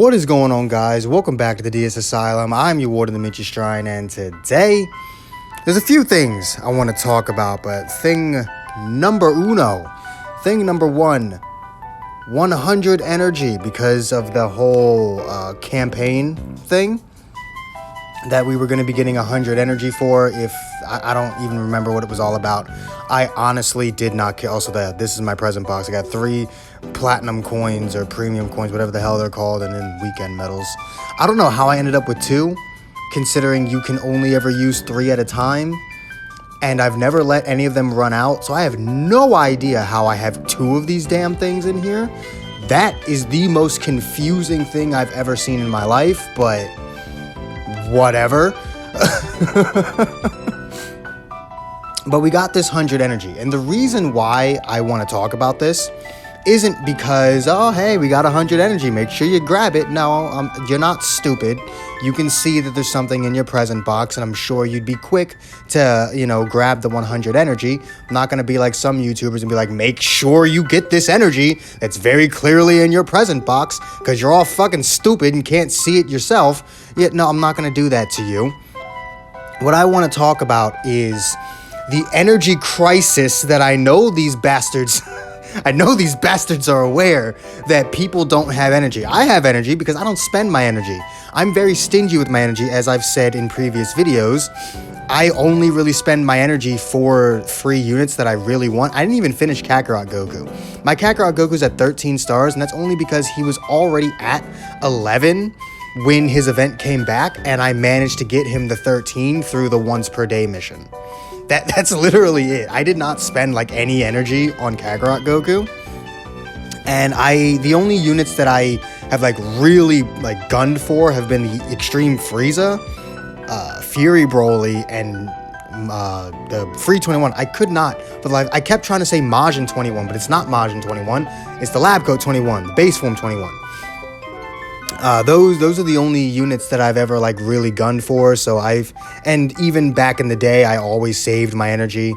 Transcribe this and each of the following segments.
What is going on, guys? Welcome back to the DS Asylum. I'm your Warden, Dimitri Shrine, and today there's a few things I want to talk about, but thing number one, 100 energy, because of the whole campaign thing that we were going to be getting 100 energy for. If I don't even remember what it was all about. I honestly did not care. Also, this is my present box. I got 3 platinum coins or premium coins, whatever the hell they're called, and then weekend medals. I don't know how I ended up with 2, considering you can only ever use 3 at a time, and I've never let any of them run out, so I have no idea how I have 2 of these damn things in here. That is the most confusing thing I've ever seen in my life, but whatever. But we got this 100 energy, and the reason why I want to talk about this isn't because, oh, hey, we got 100 energy, make sure you grab it. No, you're not stupid. You can see that there's something in your present box, and I'm sure you'd be quick to, grab the 100 energy. I'm not going to be like some YouTubers and be like, make sure you get this energy that's very clearly in your present box, because you're all fucking stupid and can't see it yourself. Yeah, no, I'm not going to do that to you. What I want to talk about is the energy crisis that I know these bastards are aware that people don't have energy. I have energy because I don't spend my energy. I'm very stingy with my energy, as I've said in previous videos. I only really spend my energy for free units that I really want. I didn't even finish Kakarot Goku. My Kakarot Goku's at 13 stars, and that's only because he was already at 11 when his event came back, and I managed to get him the 13 through the once per day mission. That's literally it. I did not spend like any energy on Kakarot Goku. And the only units that I have like really like gunned for have been the Extreme Frieza, Fury Broly, and the Free 21. I could not, but like I kept trying to say Majin 21, but it's not Majin 21. It's the Lab Coat 21, the Base Form 21. Those are the only units that I've ever like really gunned for. And even back in the day, I always saved my energy.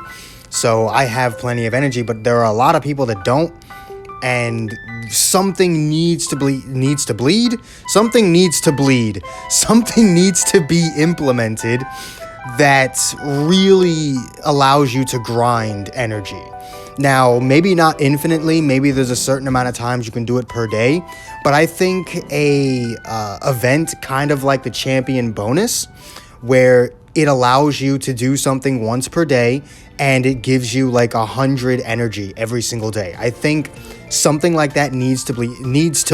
So I have plenty of energy, but there are a lot of people that don't. And something needs to bleed. Something needs to be implemented that really allows you to grind energy. Now, maybe not infinitely, maybe there's a certain amount of times you can do it per day, but I think a event kind of like the champion bonus, where it allows you to do something once per day and it gives you like 100 energy every single day. I think something like that needs to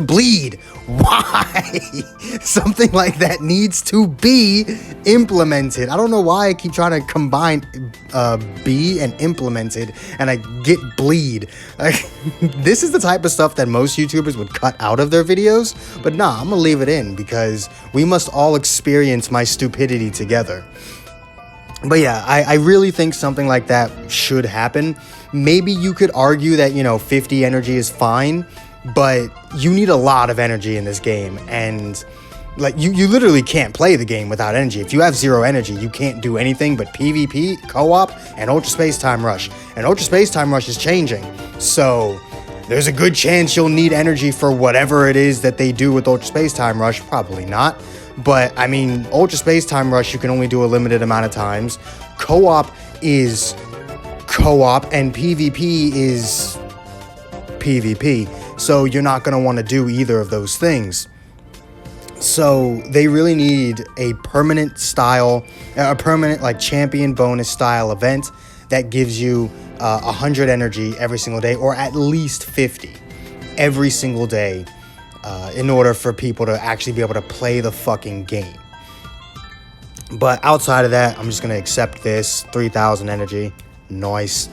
bleed. Why? Something like that needs to be implemented. I don't know why I keep trying to combine be and implemented, and I get bleed. This is the type of stuff that most YouTubers would cut out of their videos, but nah, I'm gonna leave it in because we must all experience my stupidity together. But yeah, I really think something like that should happen. Maybe you could argue that, 50 energy is fine, but you need a lot of energy in this game. And like you literally can't play the game without energy. If you have 0 energy, you can't do anything but PvP, co-op, and Ultra Space Time Rush. And Ultra Space Time Rush is changing. So there's a good chance you'll need energy for whatever it is that they do with Ultra Space Time Rush. Probably not. But, I mean, Ultra Space Time Rush, you can only do a limited amount of times. Co-op is co-op, and PvP is PvP. So you're not going to want to do either of those things. So they really need a permanent like champion bonus style event that gives you 100 energy every single day, or at least 50 every single day. In order for people to actually be able to play the fucking game. But outside of that, I'm just going to accept this 3,000 energy. Nice.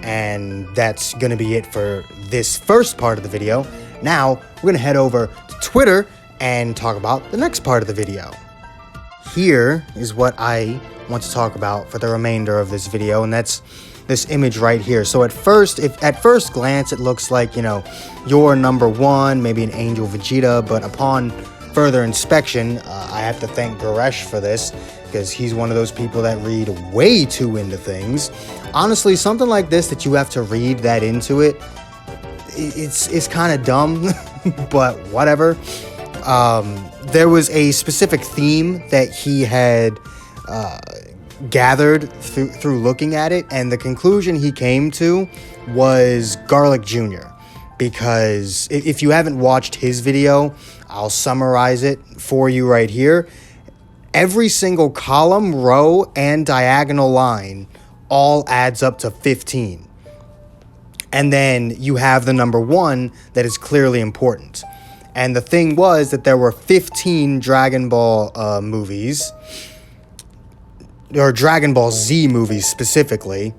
And that's going to be it for this first part of the video. Now, we're going to head over to Twitter and talk about the next part of the video. Here is what I want to talk about for the remainder of this video, and that's this image right here. So at first glance, it looks like, you're number 1, maybe an Angel Vegeta, but upon further inspection, I have to thank Goresh for this, because he's one of those people that read way too into things. Honestly, something like this that you have to read that into it, it's kind of dumb, but whatever. There was a specific theme that he had gathered through looking at it, and the conclusion he came to was Garlic Jr. Because if you haven't watched his video, I'll summarize it for you right here. Every single column, row, and diagonal line all adds up to 15. And then you have the number 1 that is clearly important. And the thing was that there were 15 Dragon Ball movies, or Dragon Ball Z movies specifically,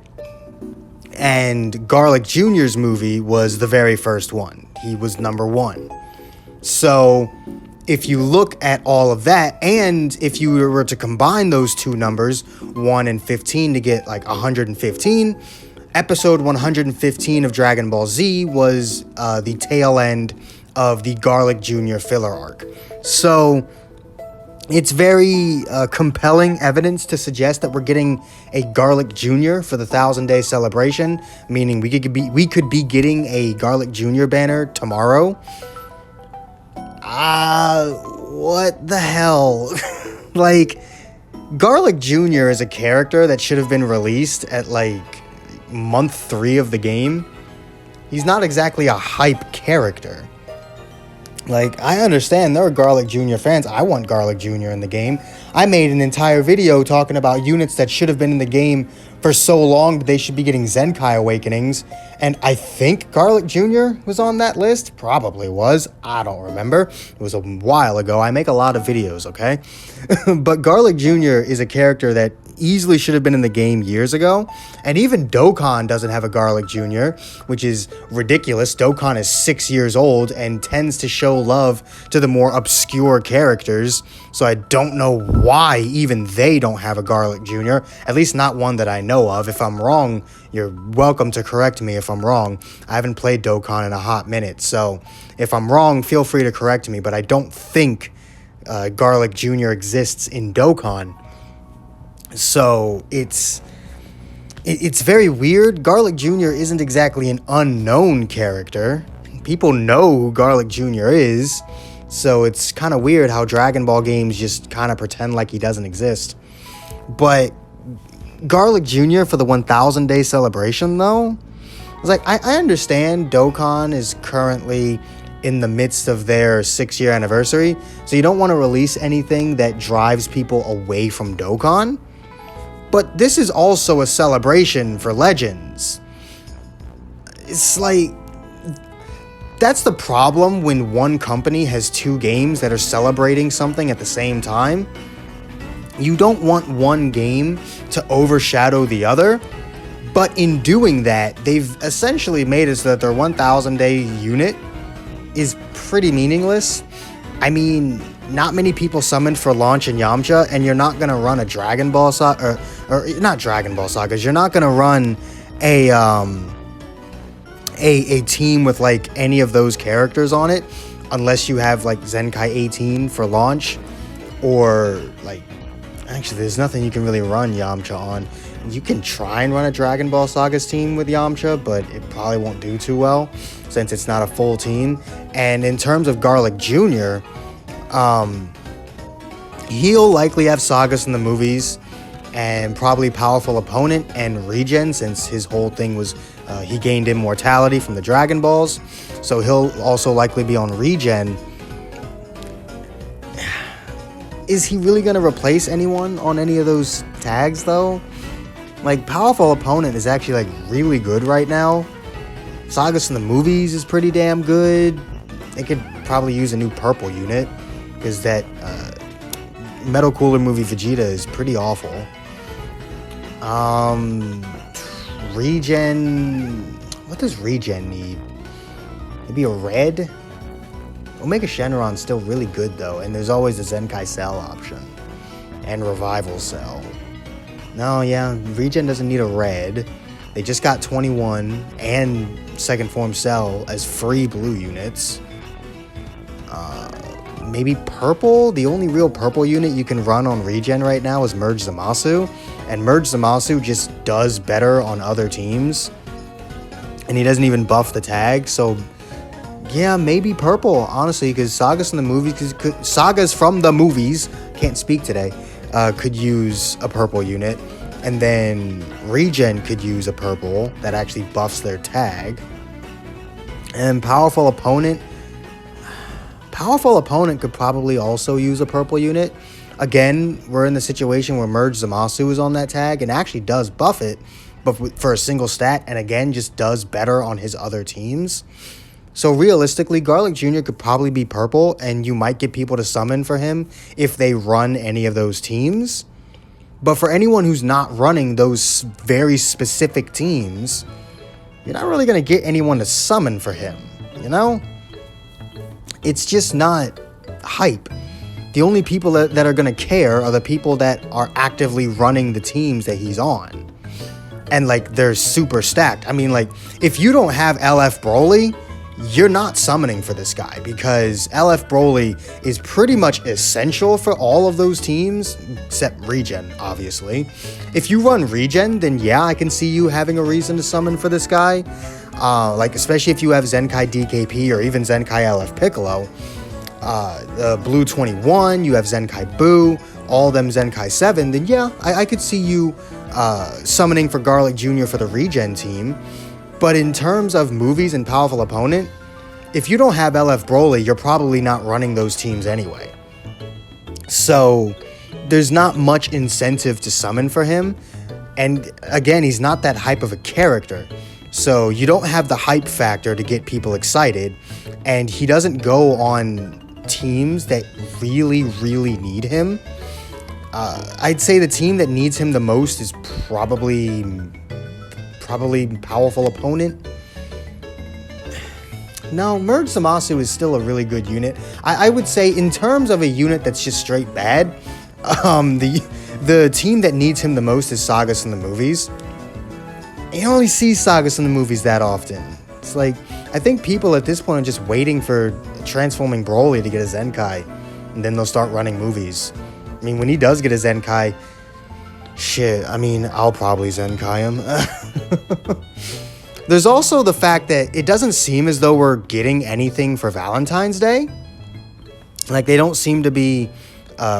and Garlic Jr.'s movie was the very first one. He was number 1. So if you look at all of that, and if you were to combine those two numbers, 1 and 15, to get like 115, episode 115 of Dragon Ball Z was the tail end of the Garlic Jr. filler arc. So it's very compelling evidence to suggest that we're getting a Garlic Jr. for the 1,000-day celebration, meaning we could be getting a Garlic Jr. banner tomorrow. What the hell? Like, Garlic Jr. is a character that should have been released at like month 3 of the game. He's not exactly a hype character. Like, I understand there are Garlic Jr. fans. I want Garlic Jr. in the game. I made an entire video talking about units that should have been in the game for so long, but they should be getting Zenkai Awakenings. And I think Garlic Jr. was on that list. Probably was. I don't remember. It was a while ago. I make a lot of videos, okay? But Garlic Jr. is a character that easily should have been in the game years ago. And even Dokkan doesn't have a Garlic Jr., which is ridiculous. Dokkan is 6 years old and tends to show love to the more obscure characters. So I don't know why even they don't have a Garlic Jr., at least not one that I know of. If I'm wrong, you're welcome to correct me if I'm wrong. I haven't played Dokkan in a hot minute, so if I'm wrong, feel free to correct me, but I don't think Garlic Jr. exists in Dokkan. So it's very weird. Garlic Jr. isn't exactly an unknown character. People know who Garlic Jr. is, so it's kind of weird how Dragon Ball games just kind of pretend like he doesn't exist. But Garlic Jr. for the 1,000-day celebration, though, it's like, I understand Dokkan is currently in the midst of their 6-year anniversary, so you don't want to release anything that drives people away from Dokkan. But this is also a celebration for Legends. It's like, that's the problem when one company has 2 games that are celebrating something at the same time. You don't want one game to overshadow the other, but in doing that, they've essentially made it so that their 1,000-day unit is pretty meaningless. I mean, not many people summoned for launch in Yamcha, and you're not gonna run a Dragon Ball Saga, or not Dragon Ball Sagas. You're not gonna run a team with like any of those characters on it, unless you have like Zenkai 18 for launch, or like, actually, there's nothing you can really run Yamcha on. You can try and run a Dragon Ball Sagas team with Yamcha, but it probably won't do too well since it's not a full team. And in terms of Garlic Jr., he'll likely have Sagas in the movies and probably Powerful Opponent and Regen, since his whole thing was he gained immortality from the Dragon Balls. So he'll also likely be on Regen. Is he really going to replace anyone on any of those tags, though? Like, Powerful Opponent is actually, like, really good right now. Sagas in the movies is pretty damn good. They could probably use a new purple unit, because that Metal Cooler movie Vegeta is pretty awful. Regen... What does Regen need? Maybe a red? Omega Shenron's still really good, though, and there's always a Zenkai Cell option. And Revival Cell. No, yeah, Regen doesn't need a red. They just got 21 and Second Form Cell as free blue units. Maybe purple? The only real purple unit you can run on Regen right now is Merge Zamasu. And Merge Zamasu just does better on other teams. And he doesn't even buff the tag, so Yeah, maybe purple, honestly, because sagas from the movies, can't speak today, could use a purple unit. And then regen could use a purple that actually buffs their tag. And powerful opponent could probably also use a purple unit. Again, we're in the situation where Merge Zamasu is on that tag and actually does buff it, but for a single stat, and again, just does better on his other teams. So realistically, Garlic Jr. could probably be purple, and you might get people to summon for him if they run any of those teams. But for anyone who's not running those very specific teams, you're not really going to get anyone to summon for him, you know? It's just not hype. The only people that are going to care are the people that are actively running the teams that he's on. And, like, they're super stacked. I mean, like, if you don't have LF Broly, you're not summoning for this guy, because LF Broly is pretty much essential for all of those teams, except Regen, obviously. If you run Regen, then yeah, I can see you having a reason to summon for this guy. Like, especially if you have Zenkai DKP or even Zenkai LF Piccolo. The Blue 21, you have Zenkai Boo, all of them Zenkai 7, then yeah, I could see you summoning for Garlic Jr. for the Regen team. But in terms of movies and powerful opponent, if you don't have LF Broly, you're probably not running those teams anyway. So there's not much incentive to summon for him. And again, he's not that hype of a character. So you don't have the hype factor to get people excited. And he doesn't go on teams that really, really need him. I'd say the team that needs him the most is probably powerful opponent. No, Merge Zamasu is still a really good unit. I would say in terms of a unit that's just straight bad, the team that needs him the most is Sagas in the movies. You don't really see Sagas in the movies that often. It's like, I think people at this point are just waiting for transforming Broly to get a Zenkai, and then they'll start running movies. I mean, when he does get a Zenkai, shit, I mean, I'll probably Zenkai him. There's also the fact that it doesn't seem as though we're getting anything for Valentine's Day. Like, they don't seem to be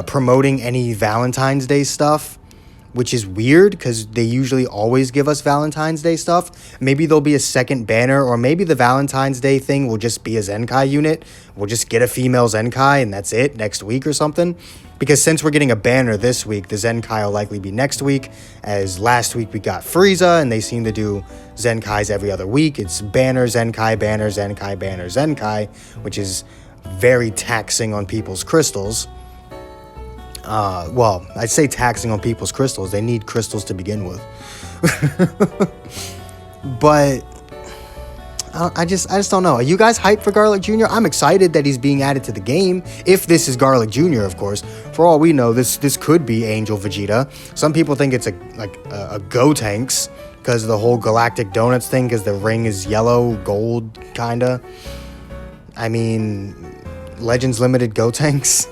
promoting any Valentine's Day stuff, which is weird because they usually always give us Valentine's Day stuff. Maybe there'll be a second banner, or maybe the Valentine's Day thing will just be a Zenkai unit. We'll just get a female Zenkai and that's it next week or something. Because since we're getting a banner this week, the Zenkai will likely be next week, as last week we got Frieza, and they seem to do Zenkais every other week. It's banner, Zenkai, banner, Zenkai, banner, Zenkai, which is very taxing on people's crystals. Well, I'd say taxing on people's crystals. They need crystals to begin with. But I just don't know. Are you guys hyped for Garlic Jr.? I'm excited that he's being added to the game. If this is Garlic Jr., of course. For all we know, this could be Angel Vegeta. Some people think it's a Gotenks because of the whole Galactic Donuts thing, because the ring is yellow, gold, kinda. I mean, Legends Limited Gotenks.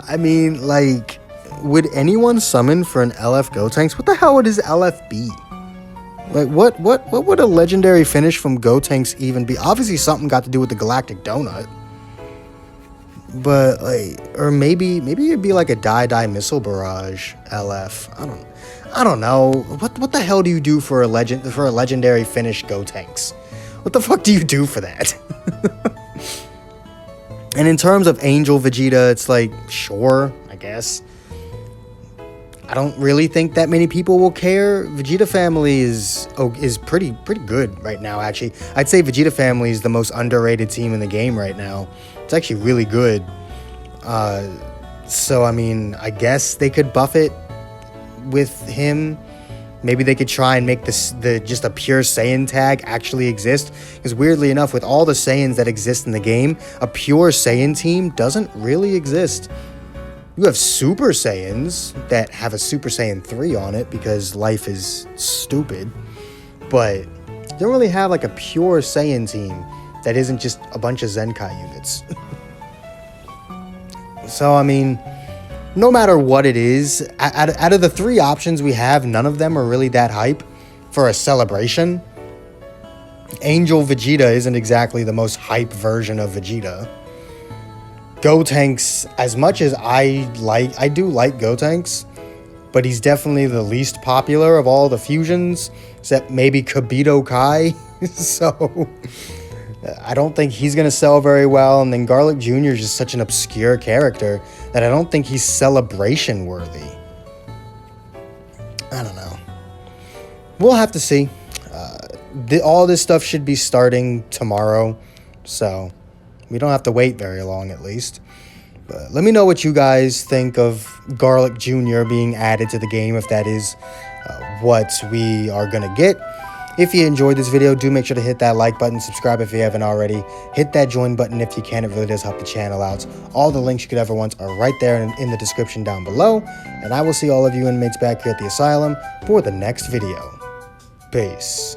I mean, like, would anyone summon for an LF Gotenks? What the hell would his LF be? Like, what would a legendary finish from Gotenks even be? Obviously, something got to do with the Galactic Donut. But, like, or maybe it'd be like a Die Missile Barrage LF. I don't know. What the hell do you do for a legendary finish Gotenks? What the fuck do you do for that? And in terms of Angel Vegeta, it's like, sure, I guess. I don't really think that many people will care. Vegeta Family is pretty good right now, actually. I'd say Vegeta Family is the most underrated team in the game right now. It's actually really good. So, I mean, I guess they could buff it with him. Maybe they could try and make just a pure Saiyan tag actually exist. Because weirdly enough, with all the Saiyans that exist in the game, a pure Saiyan team doesn't really exist. You have Super Saiyans that have a Super Saiyan 3 on it because life is stupid. But you don't really have like a pure Saiyan team that isn't just a bunch of Zenkai units. So, I mean, no matter what it is, out of the three options we have, none of them are really that hype for a celebration. Angel Vegeta isn't exactly the most hype version of Vegeta. Gotenks, as much as I do like Gotenks, but he's definitely the least popular of all the fusions, except maybe Kibito Kai. So I don't think he's going to sell very well. And then Garlic Jr. is just such an obscure character that I don't think he's celebration worthy. I don't know. We'll have to see. All this stuff should be starting tomorrow, so we don't have to wait very long at least. But let me know what you guys think of Garlic Jr. being added to the game, if that is what we are going to get. If you enjoyed this video, do make sure to hit that like button, subscribe if you haven't already, hit that join button if you can, it really does help the channel out. All the links you could ever want are right there in the description down below, and I will see all of you inmates back here at the asylum for the next video. Peace.